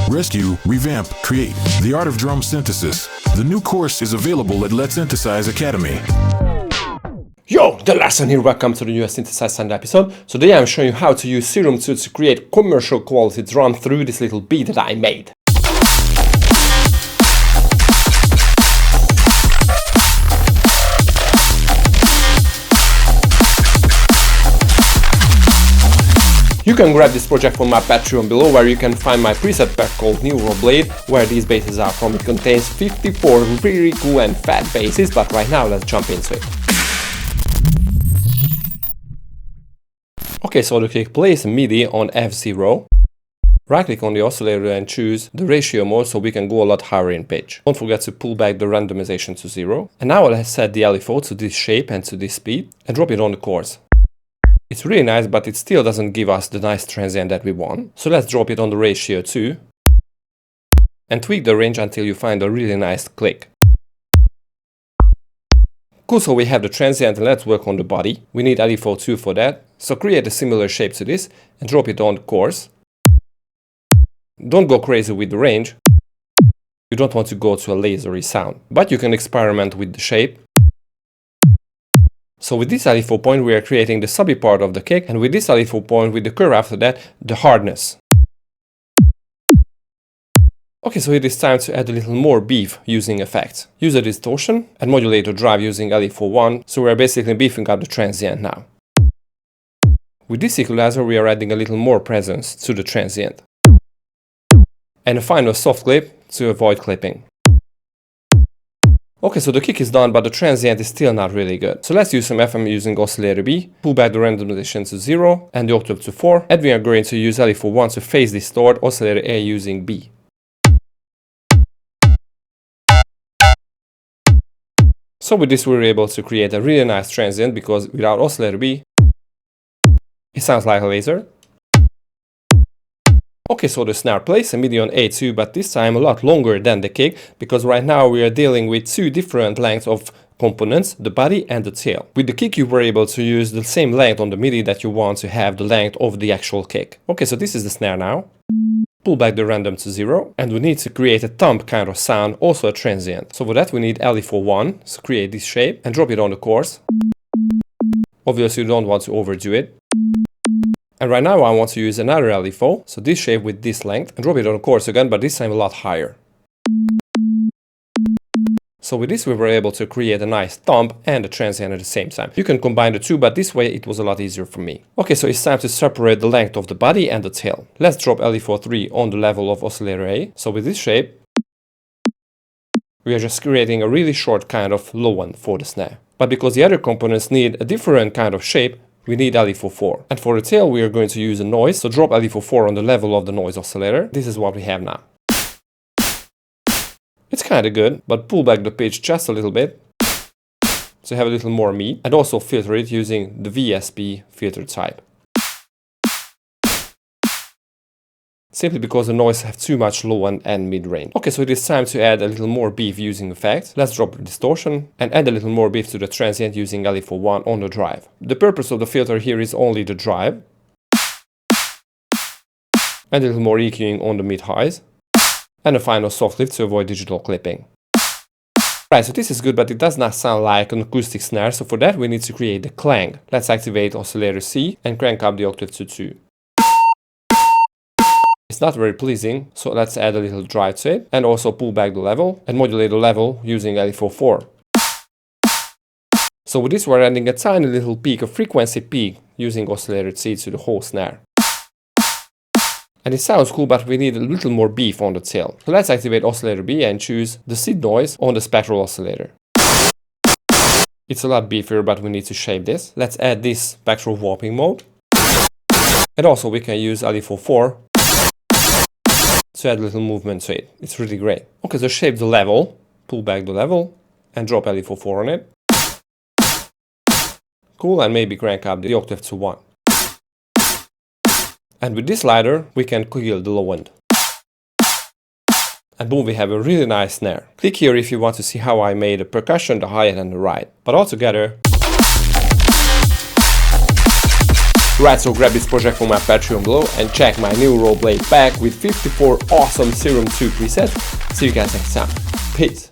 rescue, revamp, create. The art of drum synthesis. The new course is available at Letsynthesize Academy. Yo, the lesson here, welcome to the newest Synthesize Sound episode. So today I'm showing you how to use Serum to create commercial quality drum through this little beat that I made. You can grab this project from my Patreon below, where you can find my preset pack called NEUROBLADE, where these basses are from. It contains 54 really cool and fat basses, but right now let's jump into it. Okay, so the kick plays MIDI on F0. Right click on the oscillator and choose the ratio mode so we can go a lot higher in pitch. Don't forget to pull back the randomization to 0. And now I'll set the LFO to this shape and to this speed and drop it on the chords. It's really nice, but it still doesn't give us the nice transient that we want. So let's drop it on the ratio 2 and tweak the range until you find a really nice click. Cool, so we have the transient and let's work on the body. We need LFO 2 for that. So create a similar shape to this and drop it on the chorus. Don't go crazy with the range. You don't want to go to a lasery sound, but you can experiment with the shape. So with this LFO point we are creating the subby part of the kick, and with this LFO point with the curve after that, the hardness. Okay, so it is time to add a little more beef using effects. Use a distortion and modulator drive using LFO 1, so we are basically beefing up the transient now. With this equalizer we are adding a little more presence to the transient. And a final soft clip to avoid clipping. Okay, so the kick is done, but the transient is still not really good. So let's use some FM using oscillator B, pull back the randomization to 0 and the octave to 4, and we are going to use LFO 1 to phase distort oscillator A using B. So with this we were able to create a really nice transient, because without oscillator B, it sounds like a laser. Okay, so the snare plays a MIDI on A2, but this time a lot longer than the kick, because right now we are dealing with two different lengths of components, the body and the tail. With the kick you were able to use the same length on the MIDI that you want to have the length of the actual kick. Okay, so this is the snare now. Pull back the random to 0, and we need to create a thumb kind of sound, also a transient. So for that we need LFO 1, so create this shape and drop it on the chorus. Obviously you don't want to overdo it. And right now I want to use another LFO, so this shape with this length, and drop it on the chorus again, but this time a lot higher. So with this we were able to create a nice thumb and a transient at the same time. You can combine the two, but this way it was a lot easier for me. Okay, so it's time to separate the length of the body and the tail. Let's drop LFO 3 on the level of oscillator A. So with this shape, we are just creating a really short kind of low end for the snare. But because the other components need a different kind of shape, we need LFO 4. And for the tail we are going to use a noise, so drop LFO 4 on the level of the noise oscillator. This is what we have now. It's kinda good, but pull back the pitch just a little bit, so have a little more meat, and also filter it using the VSP filter type. Simply because the noise have too much low end and mid range. Okay, so it is time to add a little more beef using effects. Let's drop the distortion and add a little more beef to the transient using LFO 1 on the drive. The purpose of the filter here is only the drive. And a little more EQing on the mid highs. And a final soft lift to avoid digital clipping. Right, so this is good, but it does not sound like an acoustic snare, so for that we need to create the clang. Let's activate oscillator C and crank up the octave to 2. It's not very pleasing, so let's add a little drive to it, and also pull back the level and modulate the level using LFO 4. So with this we're adding a tiny little peak, a frequency peak, using oscillator C to the whole snare. And it sounds cool, but we need a little more beef on the tail. So let's activate oscillator B and choose the seed noise on the spectral oscillator. It's a lot beefier, but we need to shape this. Let's add this spectral warping mode. And also we can use LFO 4 to add a little movement to it. It's really great. Okay, so shape the level, pull back the level, and drop LFO 4 on it. Cool, and maybe crank up the octave to 1. And with this slider, we can kill the low end. And boom, we have a really nice snare. Click here if you want to see how I made the percussion, the hi-hat and the ride. But altogether, Right, so grab this project from my Patreon below and check my NEUROBLADE pack with 54 awesome Serum 2 presets. See you guys next time. Peace.